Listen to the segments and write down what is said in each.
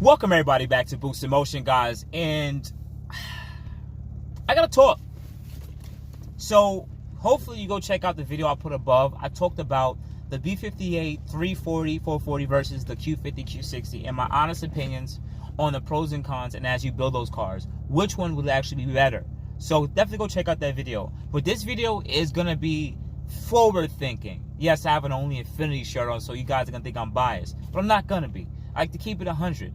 Welcome everybody back to Boost in Motion, guys, and I gotta talk. So hopefully you go check out the video I put above. I talked about the B58 340 440 versus the Q50 Q60 and my honest opinions on the pros and cons, and as you build those cars, which one would actually be better. So definitely go check out that video. But this video is gonna be forward thinking. Yes, I have an only Infiniti shirt on, so you guys are gonna think I'm biased, but I'm not gonna be. I like to keep it 100.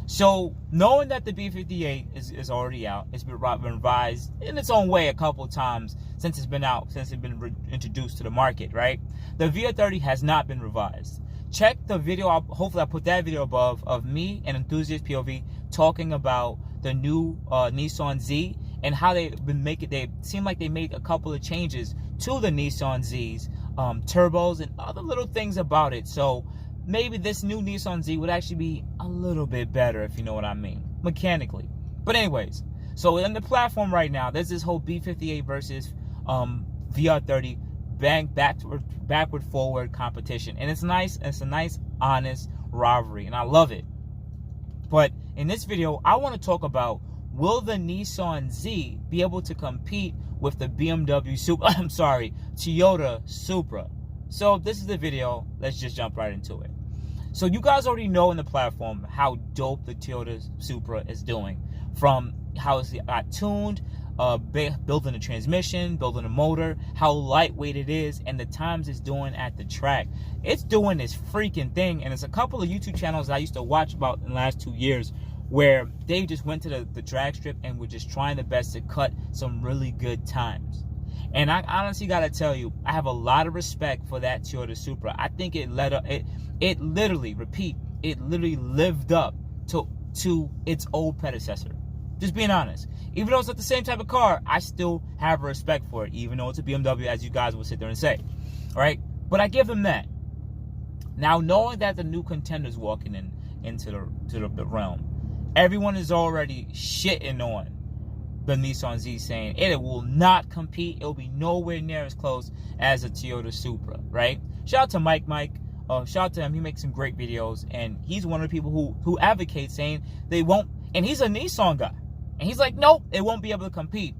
So knowing that the B58 is already out, it's been revised in its own way a couple times since it's been out, since it's been introduced to the market, right? The VR30 has not been revised. Check the video, hopefully I put that video above, of me and Enthusiast POV talking about the new Nissan Z and how they've been making, they seem like they made a couple of changes to the Nissan Z's turbos and other little things about it. So maybe this new Nissan Z would actually be a little bit better, if you know what I mean, mechanically. But anyways, so in the platform right now, there's this whole B58 versus VR30 backward forward competition, and it's nice. It's a nice, honest rivalry, and I love it. But in this video, I want to talk about, will the Nissan Z be able to compete with the BMW Supra? I'm sorry, Toyota Supra. So this is the video. Let's just jump right into it. So you guys already know in the platform how dope the Toyota Supra is doing, from how it's got tuned, building a transmission, building a motor, how lightweight it is, and the times it's doing at the track. It's doing this freaking thing, and it's a couple of YouTube channels I used to watch about in the last 2 years where they just went to the drag strip and were just trying their best to cut some really good times. And I honestly gotta tell you, I have a lot of respect for that Toyota Supra. I think it literally lived up to its old predecessor. Just being honest. Even though it's not the same type of car, I still have respect for it, even though it's a BMW, as you guys will sit there and say. All right? But I give them that. Now, knowing that the new contender's walking into the realm, everyone is already shitting on the Nissan Z, saying it will not compete. It will be nowhere near as close as a Toyota Supra, right? Shout out to Mike. Shout out to him. He makes some great videos, and he's one of the people who advocates saying they won't. And he's a Nissan guy, and he's like, nope, it won't be able to compete.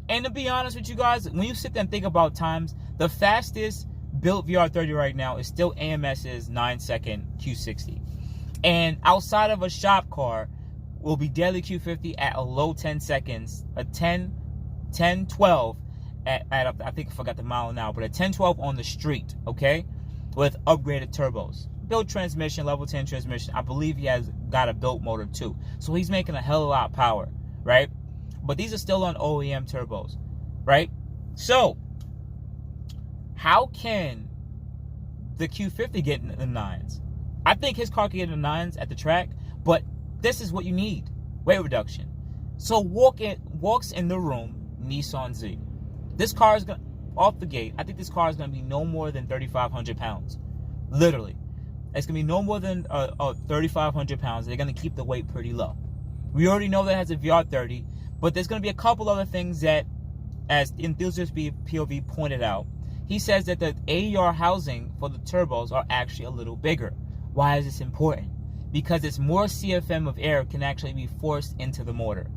And to be honest with you guys, when you sit there and think about times, the fastest built VR30 right now is still AMS's 9-second Q60, and outside of a shop car will be daily Q50 at a low 10 seconds, a 10-12 at I think I forgot the mile now, but a 10-12 on the street, okay, with upgraded turbos, built transmission, level 10 transmission. I believe he has got a built motor too, so he's making a hell of a lot of power, right? But these are still on OEM turbos, right? So how can the Q50 get in the 9s? I think his car can get in the 9s at the track, but this is what you need, weight reduction. So walks in the room, Nissan Z. This car is gonna, off the gate, I think this car is gonna be no more than 3,500 pounds. Literally. It's gonna be no more than 3,500 pounds. They're gonna keep the weight pretty low. We already know that it has a VR30, but there's gonna be a couple other things that, as Enthusiast POV pointed out, he says that the AER housing for the turbos are actually a little bigger. Why is this important? Because it's more CFM of air can actually be forced into the motor.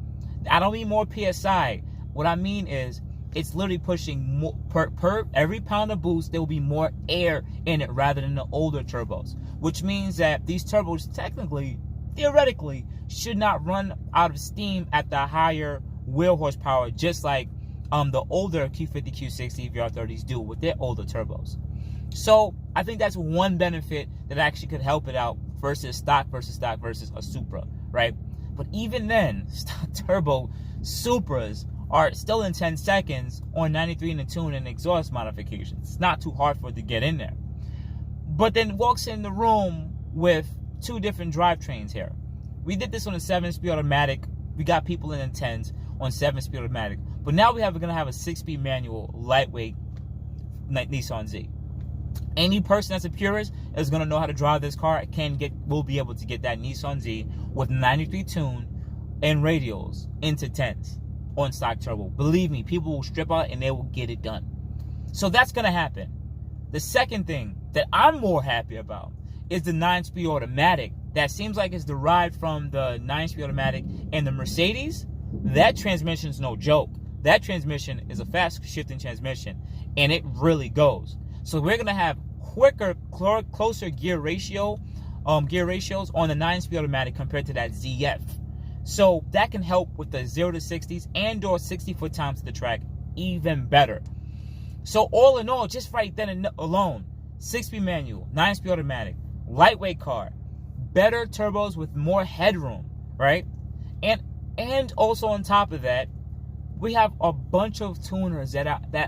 I don't mean more PSI. What I mean is it's literally pushing more, per every pound of boost, there will be more air in it rather than the older turbos, which means that these turbos technically, theoretically, should not run out of steam at the higher wheel horsepower, just like the older Q50, Q60 VR30s do with their older turbos. So I think that's one benefit that actually could help it out versus stock versus a Supra, right? But even then, stock turbo Supras are still in 10 seconds on 93 in the tune and exhaust modifications. It's not too hard for it to get in there. But then walks in the room with two different drivetrains here. We did this on a 7-speed automatic. We got people in the 10s on 7-speed automatic. But now we're going to have a 6-speed manual, lightweight Nissan Z. Any person that's a purist is going to know how to drive this car, will be able to get that Nissan Z with 93 tune and radials into 10s on stock turbo. Believe me, people will strip out and they will get it done. So that's going to happen. The second thing that I'm more happy about is the 9-speed automatic that seems like it's derived from the 9-speed automatic and the Mercedes, that transmission is no joke. That transmission is a fast shifting transmission, and it really goes. So we're gonna have quicker, closer gear ratios on the 9-speed automatic compared to that ZF. So that can help with the 0 to 60s and/or 60-foot times to the track even better. So all in all, just right then alone, 6-speed manual, 9-speed automatic, lightweight car, better turbos with more headroom, right? And also on top of that, we have a bunch of tuners that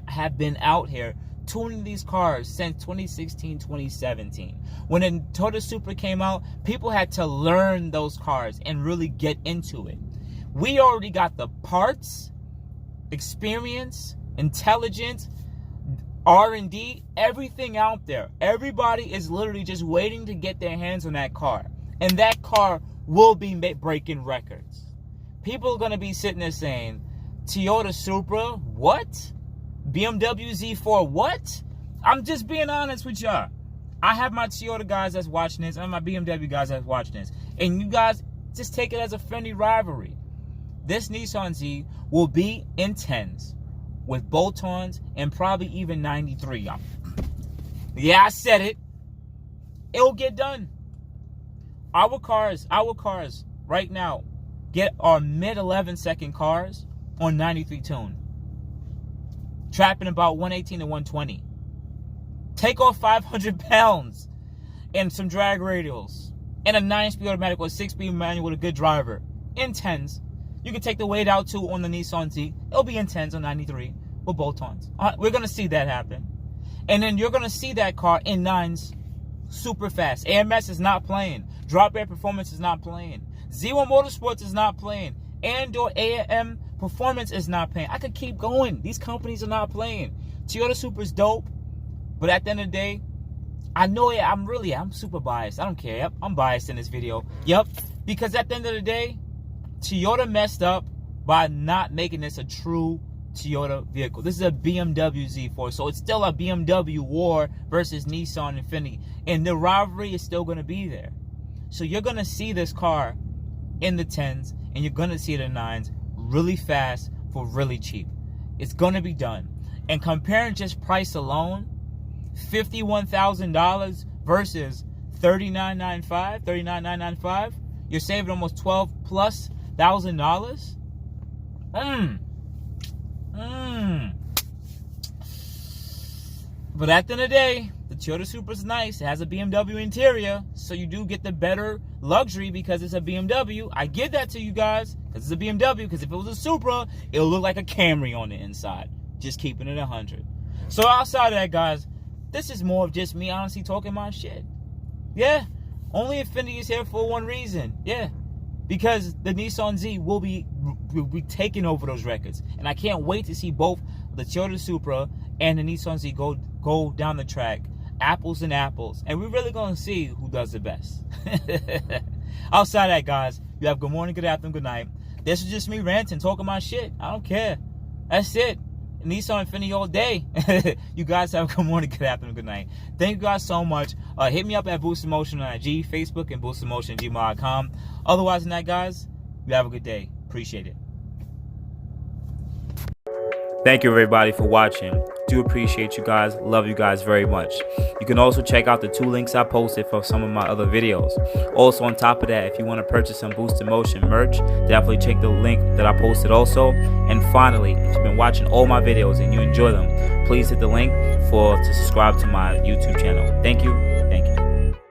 have been out here tuning these cars since 2016, 2017. When the Toyota Supra came out, people had to learn those cars and really get into it. We already got the parts, experience, intelligence, R&D, everything out there. Everybody is literally just waiting to get their hands on that car. And that car will be breaking records. People are going to be sitting there saying, Toyota Supra, what? BMW Z4, what? I'm just being honest with y'all. I have my Toyota guys that's watching this and my BMW guys that's watching this. And you guys just take it as a friendly rivalry. This Nissan Z will be in 10s with bolt-ons and probably even 93, y'all. Yeah, I said it. It'll get done. Our cars right now get our mid-11 second cars on 93 tune. Trapping about 118 to 120. Take off 500 pounds and some drag radials and a 9-speed automatic or 6-speed manual with a good driver in 10s. You can take the weight out too on the Nissan Z. It'll be in 10s on 93 with bolt-ons. We're going to see that happen. And then you're going to see that car in 9s super fast. AMS is not playing. Drop air performance is not playing. Z1 Motorsports is not playing. And/or AAM performance is not playing. I could keep going. These companies are not playing. Toyota Supra is dope. But at the end of the day, I know it. I'm super biased. I don't care. Yep, I'm biased in this video. Yep. Because at the end of the day, Toyota messed up by not making this a true Toyota vehicle. This is a BMW Z4, so it's still a BMW war versus Nissan Infiniti, and the rivalry is still going to be there. So you're going to see this car in the 10s, and you're going to see it in 9s really fast for really cheap. It's going to be done. And comparing just price alone, $51,000 versus $39,995, you're saving almost $12,000+. But at the end of the day, the Toyota Supra is nice. It has a BMW interior, so you do get the better luxury because it's a BMW. I give that to you guys because it's a BMW, because if it was a Supra, it'll look like a Camry on the inside. Just keeping it 100. So outside of that, guys, this is more of just me honestly talking my shit. Yeah, only Infiniti is here for one reason. Yeah, because the Nissan Z will be taking over those records. And I can't wait to see both the Toyota Supra and the Nissan Z go down the track, apples and apples. And we're really going to see who does the best. Outside of that, guys, you have good morning, good afternoon, good night. This is just me ranting, talking my shit. I don't care. That's it. Nissan Infiniti all day. You guys have good morning, good afternoon, good night. Thank you guys so much. Hit me up at boostinmotion on IG, Facebook, and boostinmotion@gmail.com. Otherwise than that, guys, you have a good day. Appreciate it. Thank you, everybody, for watching. Do appreciate you guys. Love you guys very much. You can also check out the 2 links I posted for some of my other videos. Also, on top of that, if you want to purchase some Boost in Motion merch, definitely check the link that I posted also. And finally, if you've been watching all my videos and you enjoy them, please hit the link to subscribe to my YouTube channel. Thank you.